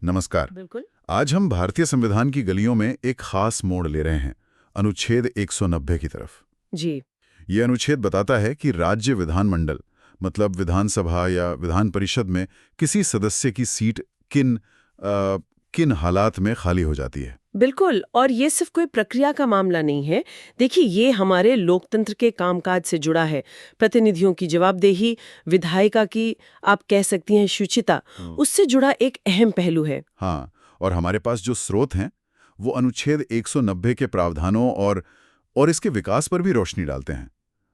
नमस्कार। बिल्कुल। आज हम भारतीय संविधान की गलियों में एक खास मोड़ ले रहे हैं, अनुच्छेद 190 की तरफ। जी। ये अनुच्छेद बताता है कि राज्य विधानमंडल मतलब विधानसभा या विधान परिषद में किसी सदस्य की सीट किन हालात में खाली हो जाती है। बिल्कुल, और ये सिर्फ कोई प्रक्रिया का मामला नहीं है। देखिए, ये हमारे लोकतंत्र के कामकाज से जुड़ा है। प्रतिनिधियों की जवाबदेही, विधायिका की आप कह सकती हैं शुचिता, उससे जुड़ा एक अहम पहलू है। हाँ, और हमारे पास जो स्रोत हैं वो अनुच्छेद 190 के प्रावधानों और इसके विकास पर भी रोशनी डालते हैं।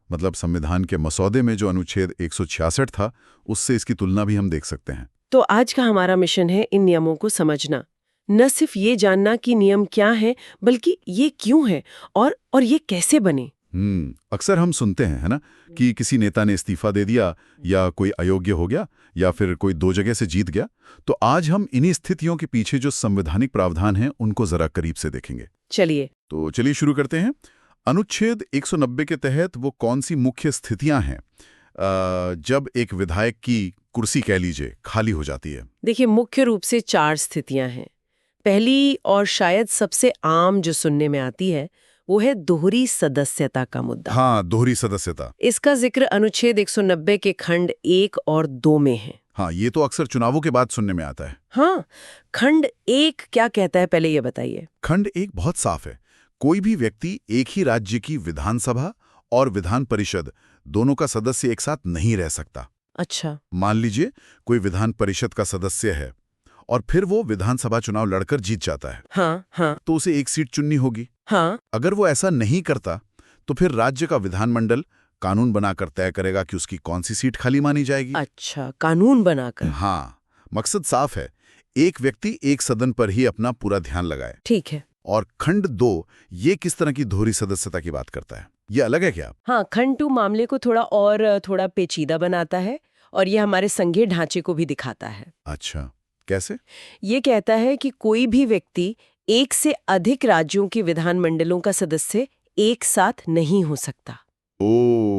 मतलब संविधान के मसौदे में जो अनुच्छेद 166 था, उससे इसकी तुलना भी हम देख सकते हैं। तो आज का हमारा मिशन है इन नियमों को समझना। न सिर्फ ये जानना कि नियम क्या है, बल्कि ये क्यों है और ये कैसे बने। अक्सर हम सुनते हैं, है ना, कि किसी नेता ने इस्तीफा दे दिया या कोई अयोग्य हो गया या फिर कोई 2 जगह से जीत गया। तो आज हम इन्हीं स्थितियों के पीछे जो संवैधानिक प्रावधान हैं उनको जरा करीब से देखेंगे। चलिए शुरू करते हैं। अनुच्छेद 190 के तहत वो कौन सी मुख्य स्थितियां हैं जब एक विधायक की कुर्सी कह लीजिए खाली हो जाती है? देखिए, मुख्य रूप से 4 स्थितियां हैं। पहली और शायद सबसे आम जो सुनने में आती है, वो है दोहरी सदस्यता का मुद्दा। हाँ, दोहरी सदस्यता। इसका जिक्र अनुच्छेद 190 के खंड 1 और 2 में है। हाँ, ये तो अक्सर चुनावों के बाद सुनने में आता है। हाँ, खंड 1 क्या कहता है, पहले ये बताइए। खंड 1 बहुत साफ है। कोई भी व्यक्ति एक ही राज्य की विधानसभा और विधान परिषद दोनों का सदस्य एक साथ नहीं रह सकता। अच्छा। मान लीजिए कोई विधान परिषद का सदस्य है और फिर वो विधानसभा चुनाव लड़कर जीत जाता है। हाँ। तो उसे एक सीट चुननी होगी। हाँ। अगर वो ऐसा नहीं करता तो फिर राज्य का विधानमंडल कानून बनाकर तय करेगा कि उसकी कौन सी सीट खाली मानी जाएगी। अच्छा, कानून बनाकर। हाँ, मकसद साफ है, एक व्यक्ति एक सदन पर ही अपना पूरा ध्यान लगाए। ठीक है। और खंड 2 ये किस तरह की दोहरी सदस्यता की बात करता है? ये अलग है क्या? हाँ, खंड 2 मामले को थोड़ा पेचीदा बनाता है और ये हमारे संघीय ढांचे को भी दिखाता है। अच्छा, कैसे? ये कहता है कि कोई भी व्यक्ति एक से अधिक राज्यों के विधानमंडलों का सदस्य एक साथ नहीं हो सकता।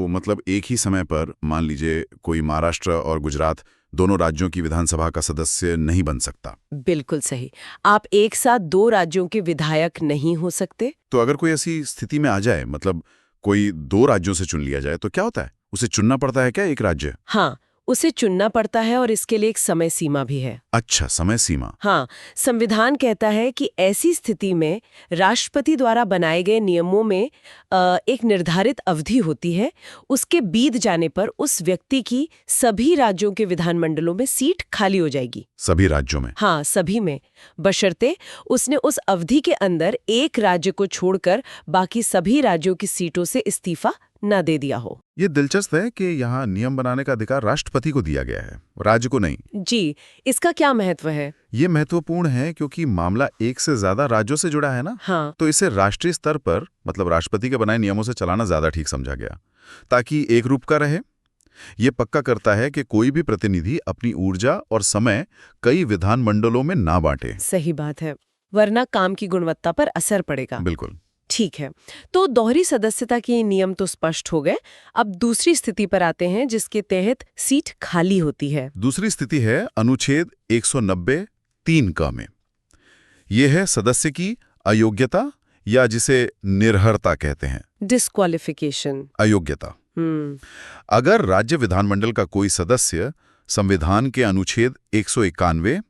मतलब एक ही समय पर मान लीजिए कोई महाराष्ट्र और गुजरात दोनों राज्यों की विधानसभा का सदस्य नहीं बन सकता। बिल्कुल सही। आप एक साथ 2 राज्यों के विधायक नहीं हो सकते। तो अगर कोई ऐसी स्थिति में आ जाए, मतलब कोई 2 राज्यों से चुन लिया जाए, तो क्या होता है? उसे चुनना पड़ता है क्या एक राज्य? हाँ, उसे चुनना पड़ता है और इसके लिए एक समय सीमा भी है। अच्छा, समय सीमा। हाँ, संविधान कहता है कि ऐसी स्थिति में राष्ट्रपति द्वारा बनाए गए नियमों में एक निर्धारित अवधि होती है। उसके बीत जाने पर उस व्यक्ति की सभी राज्यों के विधानमंडलों में सीट खाली हो जाएगी। सभी राज्यों में? हाँ, सभी में, बशर्ते उसने उस अवधि के अंदर एक राज्य को छोड़कर बाकी सभी राज्यों की सीटों से इस्तीफा न दे दिया हो। ये दिलचस्प है कि यहाँ नियम बनाने का अधिकार राष्ट्रपति को दिया गया है, राज्य को नहीं। जी, इसका क्या महत्व है? ये महत्वपूर्ण है क्योंकि मामला एक से ज्यादा राज्यों से जुड़ा है ना। हाँ। तो इसे राष्ट्रीय स्तर पर, मतलब राष्ट्रपति के बनाए नियमों से चलाना ज्यादा ठीक समझा गया, ताकि एक रूप का रहे। ये पक्का करता है कि कोई भी प्रतिनिधि अपनी ऊर्जा और समय कई विधानमंडलों में ना बांटे। सही बात है, वरना काम की गुणवत्ता पर असर पड़ेगा। बिल्कुल। ठीक है, तो दोहरी सदस्यता के नियम तो स्पष्ट हो गए। अब दूसरी स्थिति पर आते हैं जिसके तहत सीट खाली होती है। दूसरी स्थिति है अनुच्छेद 190 3 क में। यह है सदस्य की अयोग्यता या जिसे निर्हरता कहते हैं। डिस्क्वालिफिकेशन। अयोग्यता। अगर राज्य विधानमंडल का कोई सदस्य संविधान के अनुच्छेद 191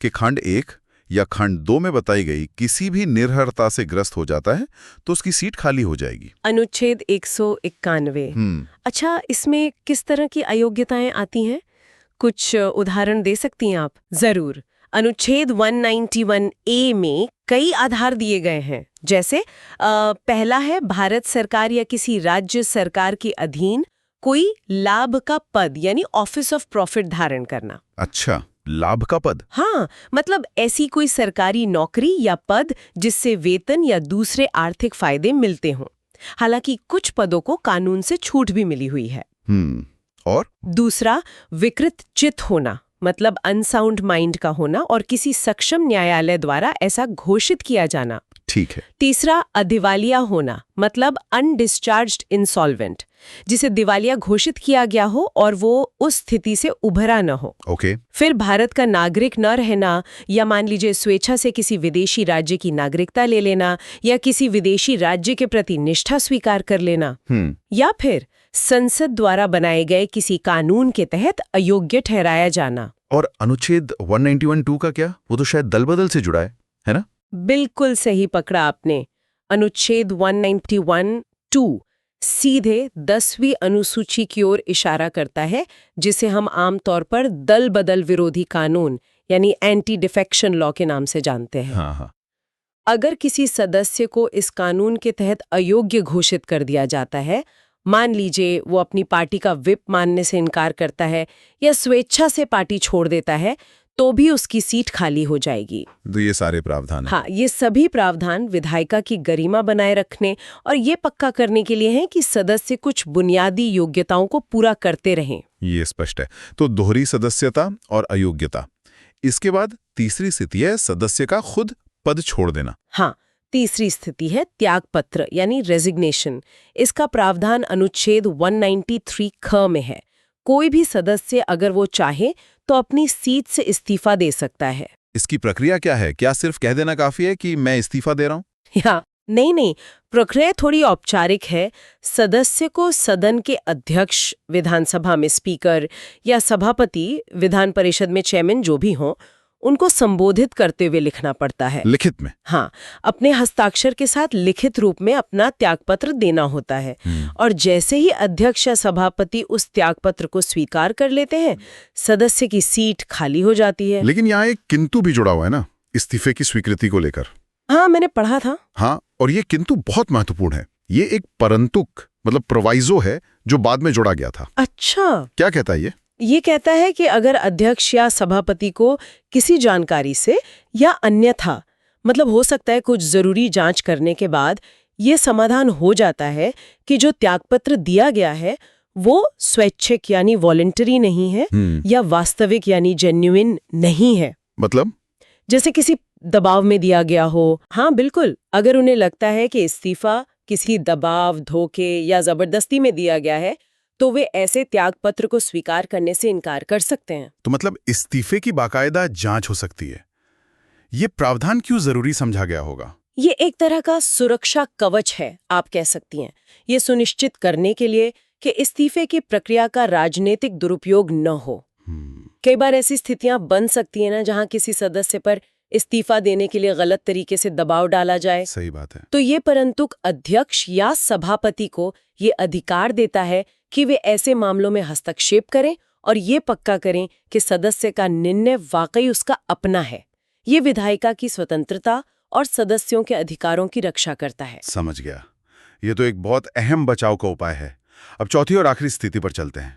के खंड 1 या खंड 2 में बताई गई किसी भी निर्हरता से ग्रस्त हो जाता है तो उसकी सीट खाली हो जाएगी। अनुच्छेद 191। अच्छा, इसमें किस तरह की अयोग्यताएं आती हैं? कुछ उदाहरण दे सकती हैं आप? जरूर। अनुच्छेद 191A में कई आधार दिए गए हैं। जैसे पहला है भारत सरकार या किसी राज्य सरकार के अधीन कोई लाभ का पद यानी ऑफिस ऑफ प्रॉफिट धारण करना। अच्छा, लाभ का पद? हाँ, मतलब ऐसी कोई सरकारी नौकरी या पद जिससे वेतन या दूसरे आर्थिक फायदे मिलते हों। हालांकि कुछ पदों को कानून से छूट भी मिली हुई है। और दूसरा, विकृत चित्त होना, मतलब अनसाउंड माइंड का होना और किसी सक्षम न्यायालय द्वारा ऐसा घोषित किया जाना। ठीक है। तीसरा, अधिवालिया होना, मतलब अनडिस्चार्ज्ड इंसॉल्वेंट, जिसे दिवालिया घोषित किया गया हो और वो उस स्थिति से उभरा न हो। ओके। फिर भारत का नागरिक न रहना, या मान लीजिए स्वेच्छा से किसी विदेशी राज्य की नागरिकता ले लेना, या किसी विदेशी राज्य के प्रति निष्ठा स्वीकार कर लेना, या फिर संसद द्वारा बनाए गए किसी कानून के तहत अयोग्य ठहराया जाना। और अनुच्छेद 191(2) का क्या? वो तो शायद दल बदल से जुड़ा है ना? बिल्कुल सही पकड़ा आपने। अनुच्छेद 191(2) सीधे 10वीं अनुसूची की ओर इशारा करता है, जिसे हम आमतौर पर दल बदल विरोधी कानून यानी एंटी डिफेक्शन लॉ के नाम से जानते हैं। हाँ। अगर किसी सदस्य को इस कानून के तहत अयोग्य घोषित कर दिया जाता है, मान लीजिए वो अपनी पार्टी का व्हिप मानने से इनकार करता है या स्वेच्छा से पार्टी छोड़ देता है, तो भी उसकी सीट खाली हो जाएगी। तो ये सारे प्रावधान हैं। हाँ, ये सभी प्रावधान विधायिका की गरिमा बनाए रखने और ये पक्का करने के लिए हैं कि सदस्य कुछ बुनियादी योग्यताओं को पूरा करते रहें। ये स्पष्ट है। तो दोहरी सदस्यता और अयोग्यता। इसके बाद तीसरी स्थिति है सदस्य का खुद पद छोड़ देना। हाँ, तीसरी स्थिति है त्यागपत्र यानी रेजिग्नेशन। इसका प्रावधान अनुच्छेद 193 ख में है। कोई भी सदस्य अगर वो चाहे तो अपनी सीट से इस्तीफा दे सकता है। इसकी प्रक्रिया क्या है? क्या सिर्फ कह देना काफी है कि मैं इस्तीफा दे रहा हूँ? या नहीं, प्रक्रिया थोड़ी औपचारिक है। सदस्य को सदन के अध्यक्ष, विधानसभा में स्पीकर या सभापति, विधान परिषद में चेयरमैन जो भी हों, उनको संबोधित करते हुए लिखना पड़ता है। लिखित में? हाँ, अपने हस्ताक्षर के साथ लिखित रूप में अपना त्यागपत्र देना होता है। और जैसे ही अध्यक्ष या सभापति उस त्यागपत्र को स्वीकार कर लेते हैं, सदस्य की सीट खाली हो जाती है। लेकिन यहाँ एक किंतु भी जुड़ा हुआ है ना, इस्तीफे की स्वीकृति को लेकर। हाँ, मैंने पढ़ा था। हाँ, और ये किंतु बहुत महत्वपूर्ण है। ये एक परंतुक मतलब प्रोवाइजो है जो बाद में जोड़ा गया था। अच्छा, क्या कहता है ये कहता है कि अगर अध्यक्ष या सभापति को किसी जानकारी से या अन्यथा, मतलब हो सकता है कुछ जरूरी जांच करने के बाद, ये समाधान हो जाता है कि जो त्यागपत्र दिया गया है वो स्वैच्छिक यानी वॉलंटरी नहीं है या वास्तविक यानी जेन्युइन नहीं है। मतलब जैसे किसी दबाव में दिया गया हो। हाँ बिल्कुल, अगर उन्हें लगता है कि इस्तीफा किसी दबाव, धोखे या जबरदस्ती में दिया गया है, तो वे ऐसे त्यागपत्र को स्वीकार करने से इनकार कर सकते हैं। तो मतलब इस्तीफे की बाकायदा जांच हो सकती है। ये प्रावधान क्यों जरूरी समझा गया होगा? ये एक तरह का सुरक्षा कवच है, आप कह सकती हैं। ये सुनिश्चित करने के लिए कि इस्तीफे की प्रक्रिया का राजनीतिक दुरुपयोग न हो। कई बार ऐसी स्थितियां बन सकती हैं ना, जहां किसी सदस्य पर इस्तीफा देने के लिए गलत तरीके से दबाव डाला जाए। सही बात है। तो ये परंतुक अध्यक्ष या सभापति को ये अधिकार देता है कि वे ऐसे मामलों में हस्तक्षेप करें और ये पक्का करें कि सदस्य का निर्णय वाकई उसका अपना है। ये विधायिका की स्वतंत्रता और सदस्यों के अधिकारों की रक्षा करता है। समझ गया। ये तो एक बहुत अहम बचाव का उपाय है। अब चौथी और आखिरी स्थिति पर चलते हैं।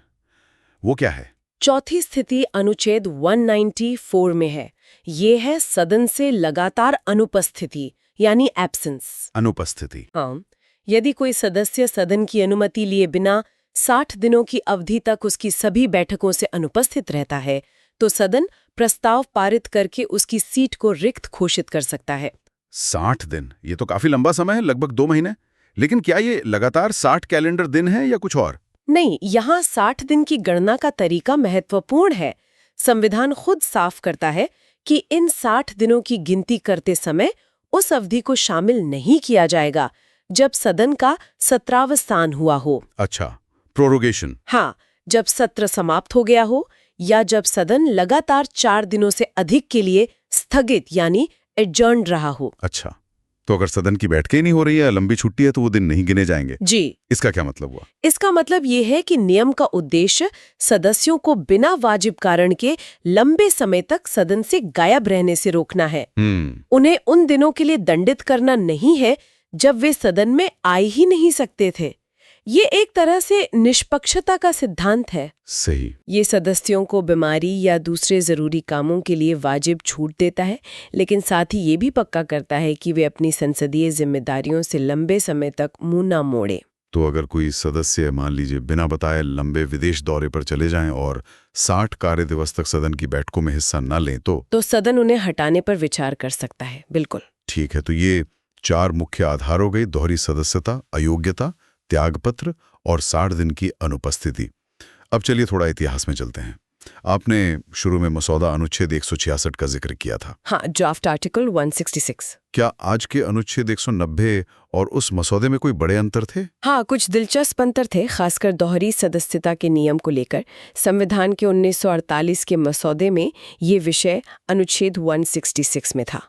वो क्या है? चौथी स्थिति अनुच्छेद 194 में है। ये है सदन से लगातार अनुपस्थिति यानी एब्सेंस। अनुपस्थिति। हाँ, यदि कोई सदस्य सदन की अनुमति लिए बिना 60 दिनों की अवधि तक उसकी सभी बैठकों से अनुपस्थित रहता है, तो सदन प्रस्ताव पारित करके उसकी सीट को रिक्त घोषित कर सकता है। 60 दिन, ये तो काफी लंबा समय है, लगभग 2 महीने। लेकिन क्या ये लगातार 60 कैलेंडर दिन है या कुछ और? नहीं, यहाँ 60 दिन की गणना का तरीका महत्वपूर्ण है। संविधान खुद साफ करता है कि इन 60 दिनों की गिनती करते समय उस अवधि को शामिल नहीं किया जाएगा जब सदन का सत्रावसान हुआ हो। अच्छा, प्रोरोगेशन। हाँ, जब सत्र समाप्त हो गया हो या जब सदन लगातार 4 दिनों से अधिक के लिए स्थगित यानी एडजर्न्ड रहा हो। अच्छा, तो अगर सदन की बैठकें नहीं हो रही है, लंबी छुट्टी है, तो वो दिन नहीं गिने जाएंगे। जी। इसका क्या मतलब हुआ? इसका मतलब ये है कि नियम का उद्देश्य सदस्यों को बिना वाजिब कारण के लंबे समय तक सदन से गायब रहने से रोकना है। उन्हें उन दिनों के लिए दंडित करना नहीं है जब वे सदन में आ ही नहीं सकते थे। ये एक तरह से निष्पक्षता का सिद्धांत है। सही। ये सदस्यों को बीमारी या दूसरे जरूरी कामों के लिए वाजिब छूट देता है, लेकिन साथ ही ये भी पक्का करता है कि वे अपनी संसदीय जिम्मेदारियों से लंबे समय तक मुंह न मोड़े। तो अगर कोई सदस्य मान लीजिए बिना बताए लंबे विदेश दौरे पर चले जाएं और 60 कार्य दिवस तक सदन की बैठकों में हिस्सा न लें, तो सदन उन्हें हटाने पर विचार कर सकता है। बिल्कुल ठीक है। तो ये 4 मुख्य आधार हो गए: दोहरी सदस्यता, अयोग्यता, त्यागपत्र और 60 दिन की अनुपस्थिति। अब चलिए थोड़ा इतिहास में चलते हैं। आपने शुरू में मसौदा अनुच्छेद 166 का जिक्र किया था। हाँ, ड्राफ्ट आर्टिकल 166। क्या आज के अनुच्छेद 190 और उस मसौदे में कोई बड़े अंतर थे? हाँ, कुछ दिलचस्प अंतर थे, खासकर दोहरी सदस्यता के नियम को लेकर। संविधान के 1948 के मसौदे में ये विषय अनुच्छेद 166 में था।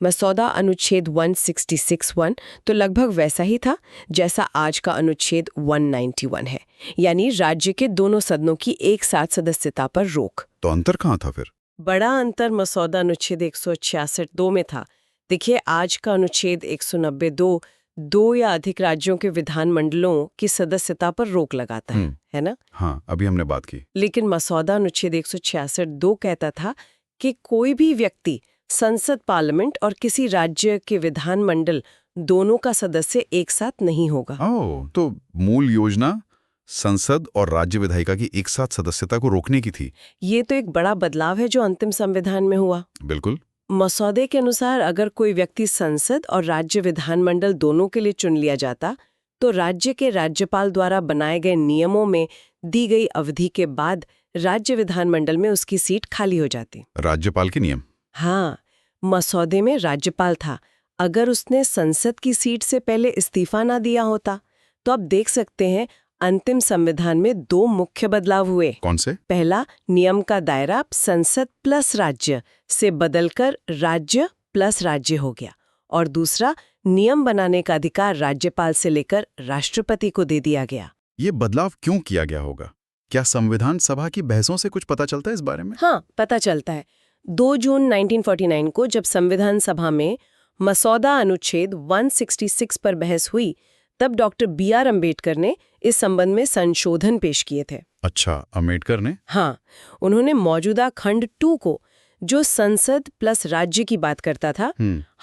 मसौदा अनुच्छेद 166(1) तो लगभग वैसा ही था जैसा आज का अनुच्छेद 191 है, यानी राज्य के दोनों सदनों की एक साथ सदस्यता पर रोक। तो अंतर कहाँ था फिर? बड़ा अंतर मसौदा अनुच्छेद 166(2) में था। देखिए, आज का अनुच्छेद 190(2) दो या अधिक राज्यों के विधानमंडलों की सदस्यता पर रोक लगाता है ना? हाँ, अभी हमने बात की। लेकिन मसौदा अनुच्छेद 166(2) कहता था कि कोई भी व्यक्ति संसद, पार्लियामेंट और किसी राज्य के विधानमंडल दोनों का सदस्य एक साथ नहीं होगा। ओह, तो मूल योजना संसद और राज्य विधायिका की एक साथ सदस्यता को रोकने की थी। ये तो एक बड़ा बदलाव है जो अंतिम संविधान में हुआ। बिल्कुल। मसौदे के अनुसार अगर कोई व्यक्ति संसद और राज्य विधानमंडल दोनों के लिए चुन लिया जाता, तो राज्य के राज्यपाल द्वारा बनाए गए नियमों में दी गई अवधि के बाद राज्य विधानमंडल में उसकी सीट खाली हो जाती। राज्यपाल के नियम? हाँ, मसौदे में राज्यपाल था। अगर उसने संसद की सीट से पहले इस्तीफा ना दिया होता, तो आप देख सकते हैं अंतिम संविधान में दो मुख्य बदलाव हुए। कौन से? पहला, नियम का दायरा संसद प्लस राज्य से बदलकर राज्य प्लस राज्य हो गया, और दूसरा, नियम बनाने का अधिकार राज्यपाल से लेकर राष्ट्रपति को दे दिया गया। ये बदलाव क्यों किया गया होगा? क्या संविधान सभा की बहसों से कुछ पता चलता है इस बारे में? हाँ, पता चलता है। 2 जून 1949 को जब संविधान सभा में मसौदा अनुच्छेद 166 पर बहस हुई, तब डॉक्टर B.R. अम्बेडकर ने इस संबंध में संशोधन पेश किए थे। अच्छा, अम्बेडकर ने? हाँ, उन्होंने मौजूदा खंड 2 को, जो संसद प्लस राज्य की बात करता था,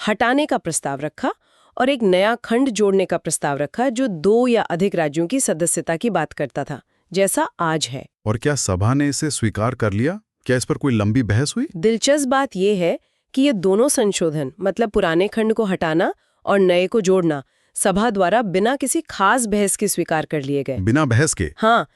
हटाने का प्रस्ताव रखा और एक नया खंड जोड़ने का प्रस्ताव रखा जो 2 या अधिक राज्यों की सदस्यता की बात करता था, जैसा आज है। और क्या सभा ने इसे स्वीकार कर लिया? क्या इस पर कोई लंबी बहस हुई? दिलचस्प बात यह है कि ये दोनों संशोधन, मतलब पुराने खंड को हटाना और नए को जोड़ना, सभा द्वारा बिना किसी खास बहस के स्वीकार कर लिए गए। बिना बहस के? हाँ,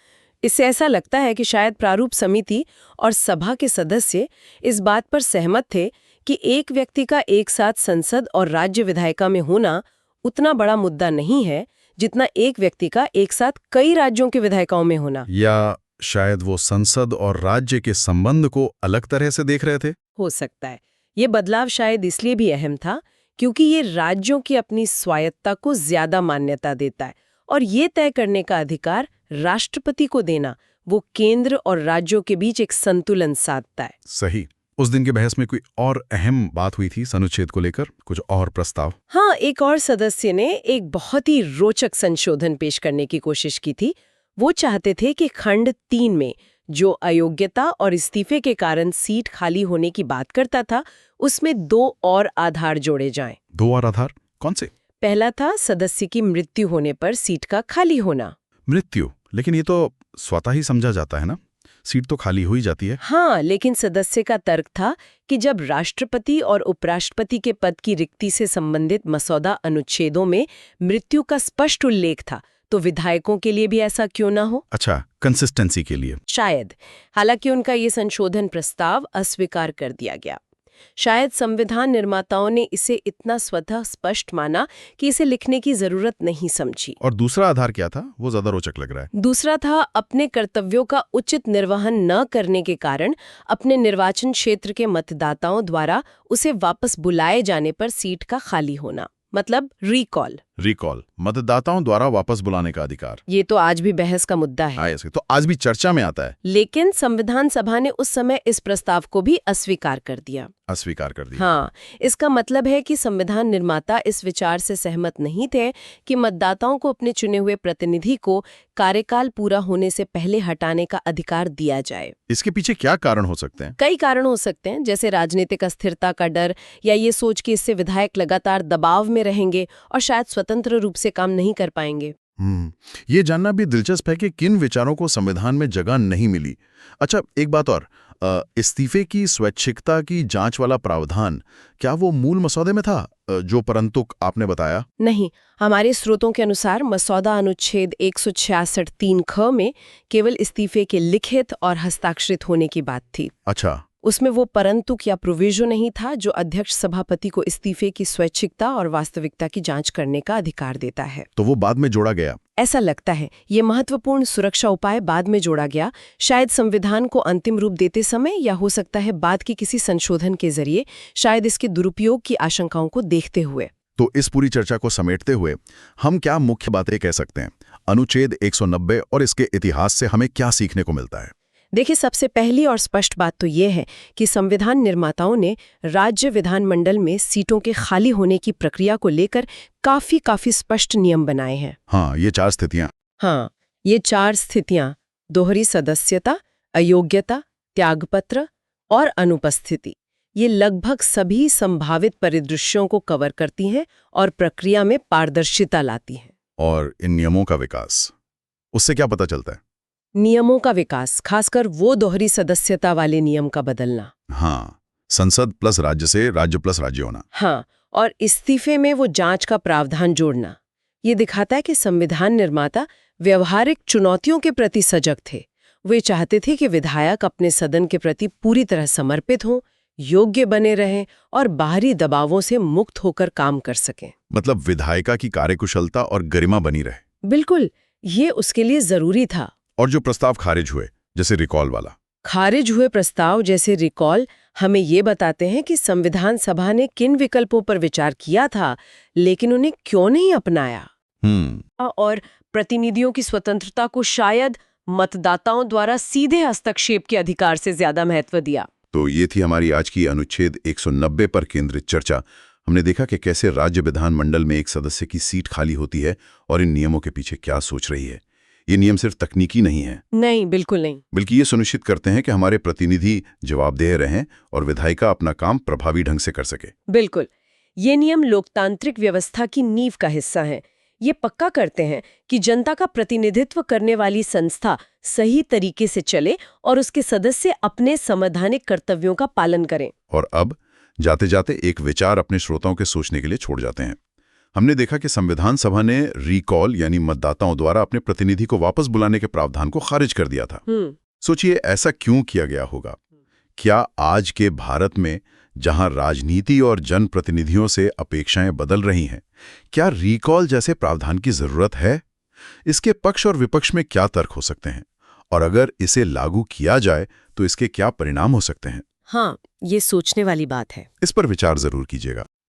इससे ऐसा लगता है कि शायद प्रारूप समिति और सभा के सदस्य इस बात पर सहमत थे कि एक व्यक्ति का एक साथ संसद और राज्य विधायिका में होना उतना बड़ा मुद्दा नहीं है जितना एक व्यक्ति का एक साथ कई राज्यों के विधायिकाओं में होना। या शायद वो संसद और राज्य के संबंध को अलग तरह से देख रहे थे? हो सकता है। ये बदलाव शायद इसलिए भी अहम था क्योंकि ये राज्यों की अपनी स्वायत्तता को ज्यादा मान्यता देता है, और ये तय करने का अधिकार राष्ट्रपति को देना वो केंद्र और राज्यों के बीच एक संतुलन साधता है। सही। उस दिन के बहस में कोई और अहम बात हुई थी अनुच्छेद को लेकर? कुछ और प्रस्ताव? हाँ, एक और सदस्य ने एक बहुत ही रोचक संशोधन पेश करने की कोशिश की थी। वो चाहते थे कि खंड 3 में जो अयोग्यता और इस्तीफे के कारण सीट खाली होने की बात करता था, उसमें 2 और आधार जोड़े जाएं। 2 और आधार? कौन से? पहला था सदस्य की मृत्यु होने पर सीट का खाली होना। मृत्यु? लेकिन ये तो स्वतः ही समझा जाता है ना, सीट तो खाली हो ही जाती है। हाँ, लेकिन सदस्य का तर्क था कि जब राष्ट्रपति और उपराष्ट्रपति के पद की रिक्ति से संबंधित मसौदा अनुच्छेदों में मृत्यु का स्पष्ट उल्लेख था, तो विधायकों के लिए भी ऐसा क्यों ना हो? अच्छा, कंसिस्टेंसी के लिए शायद। हालांकि उनका ये संशोधन प्रस्ताव अस्वीकार कर दिया गया। शायद संविधान निर्माताओं ने इसे इतना स्वतः स्पष्ट माना कि इसे लिखने की जरूरत नहीं समझी। और दूसरा आधार क्या था? वो ज्यादा रोचक लग रहा है। दूसरा था अपने कर्तव्यों का उचित निर्वहन न करने के कारण अपने निर्वाचन क्षेत्र के मतदाताओं द्वारा उसे वापस बुलाए जाने पर सीट का खाली होना, मतलब रिकॉल। रिकॉल, मतदाताओं द्वारा वापस बुलाने का अधिकार। ये तो आज भी बहस का मुद्दा है। तो आज भी चर्चा में आता है। लेकिन संविधान सभा ने उस समय इस प्रस्ताव को भी अस्वीकार कर दिया। हाँ, इसका मतलब है कि संविधान निर्माता इस विचार से सहमत नहीं थे कि मतदाताओं को अपने चुने हुए प्रतिनिधि को कार्यकाल पूरा होने से पहले हटाने का अधिकार दिया जाए। इसके पीछे क्या कारण हो सकते हैं? कई कारण हो सकते हैं, जैसे राजनीतिक अस्थिरता का डर, या ये सोच कि इससे विधायक लगातार दबाव में रहेंगे और शायद स्वतंत्र रूप से काम नहीं कर पाएंगे। ये जानना भी दिलचस्प है कि किन विचारों को संविधान में जगह नहीं मिली। अच्छा, एक बात और, इस्तीफे की स्वैच्छिकता की जांच वाला प्रावधान, क्या वो मूल मसौदे में था, जो परंतु आपने बताया? नहीं, हमारे स्रोतों के अनुसार मसौदा अनुच्छेद 166 3 ख में केवल इस्तीफे के लिखित और हस्ताक्षरित होने की बात थी। अच्छा। उसमें वो परंतुक या प्रोविजो नहीं था जो अध्यक्ष सभापति को इस्तीफे की स्वैच्छिकता और वास्तविकता की जांच करने का अधिकार देता है। तो वो बाद में जोड़ा गया? ऐसा लगता है। ये महत्वपूर्ण सुरक्षा उपाय बाद में जोड़ा गया, शायद संविधान को अंतिम रूप देते समय, या हो सकता है बाद के किसी संशोधन के जरिए, शायद इसके दुरुपयोग की आशंकाओं को देखते हुए। तो इस पूरी चर्चा को समेटते हुए हम क्या मुख्य बातें कह सकते हैं? अनुच्छेद 190 और इसके इतिहास से हमें क्या सीखने को मिलता है? देखिए, सबसे पहली और स्पष्ट बात तो ये है कि संविधान निर्माताओं ने राज्य विधानमंडल में सीटों के खाली होने की प्रक्रिया को लेकर काफी स्पष्ट नियम बनाए हैं। हाँ, ये 4 स्थितियां। हाँ, ये 4 स्थितियां, दोहरी सदस्यता, अयोग्यता, त्यागपत्र और अनुपस्थिति, ये लगभग सभी संभावित परिदृश्यों को कवर करती हैं और प्रक्रिया में पारदर्शिता लाती हैं। और इन नियमों का विकास, उससे क्या पता चलता है? नियमों का विकास, खासकर वो दोहरी सदस्यता वाले नियम का बदलना। हाँ, संसद प्लस राज्य से राज्य प्लस राज्य होना। हाँ, और इस्तीफे में वो जांच का प्रावधान जोड़ना, ये दिखाता है कि संविधान निर्माता व्यवहारिक चुनौतियों के प्रति सजग थे। वे चाहते थे कि विधायक अपने सदन के प्रति पूरी तरह समर्पित हों, योग्य बने रहें और बाहरी दबावों से मुक्त होकर काम कर सकें। मतलब विधायिका की कार्यकुशलता और गरिमा बनी रहे। बिल्कुल, ये उसके लिए जरूरी था। और जो प्रस्ताव खारिज हुए, जैसे रिकॉल वाला, खारिज हुए प्रस्ताव जैसे रिकॉल हमें ये बताते हैं कि संविधान सभा ने किन विकल्पों पर विचार किया था, लेकिन उन्हें क्यों नहीं अपनाया। और प्रतिनिधियों की स्वतंत्रता को शायद मतदाताओं द्वारा सीधे हस्तक्षेप के अधिकार से ज्यादा महत्व दिया। तो ये थी हमारी आज की अनुच्छेद 190 पर केंद्रित चर्चा। हमने देखा कि कैसे राज्य विधानमंडल में एक सदस्य की सीट खाली होती है और इन नियमों के पीछे क्या सोच रही है। ये नियम सिर्फ तकनीकी नहीं है, नहीं, बिल्कुल नहीं, बल्कि ये सुनिश्चित करते हैं कि हमारे प्रतिनिधि जवाबदेह रहें और विधायिका अपना काम प्रभावी ढंग से कर सके। बिल्कुल। ये नियम लोकतांत्रिक व्यवस्था की नींव का हिस्सा हैं। ये पक्का करते हैं कि जनता का प्रतिनिधित्व करने वाली संस्था सही तरीके से चले और उसके सदस्य अपने संवैधानिक कर्तव्यों का पालन करें। और अब जाते जाते एक विचार अपने श्रोताओं के सोचने के लिए छोड़ जाते हैं। हमने देखा कि संविधान सभा ने रिकॉल यानी मतदाताओं द्वारा अपने प्रतिनिधि को वापस बुलाने के प्रावधान को खारिज कर दिया था। सोचिए, ऐसा क्यों किया गया होगा? क्या आज के भारत में, जहां राजनीति और जनप्रतिनिधियों से अपेक्षाएं बदल रही हैं, क्या रिकॉल जैसे प्रावधान की जरूरत है? इसके पक्ष और विपक्ष में क्या तर्क हो सकते हैं? और अगर इसे लागू किया जाए तो इसके क्या परिणाम हो सकते हैं? हाँ, ये सोचने वाली बात है। इस पर विचार जरूर कीजिएगा।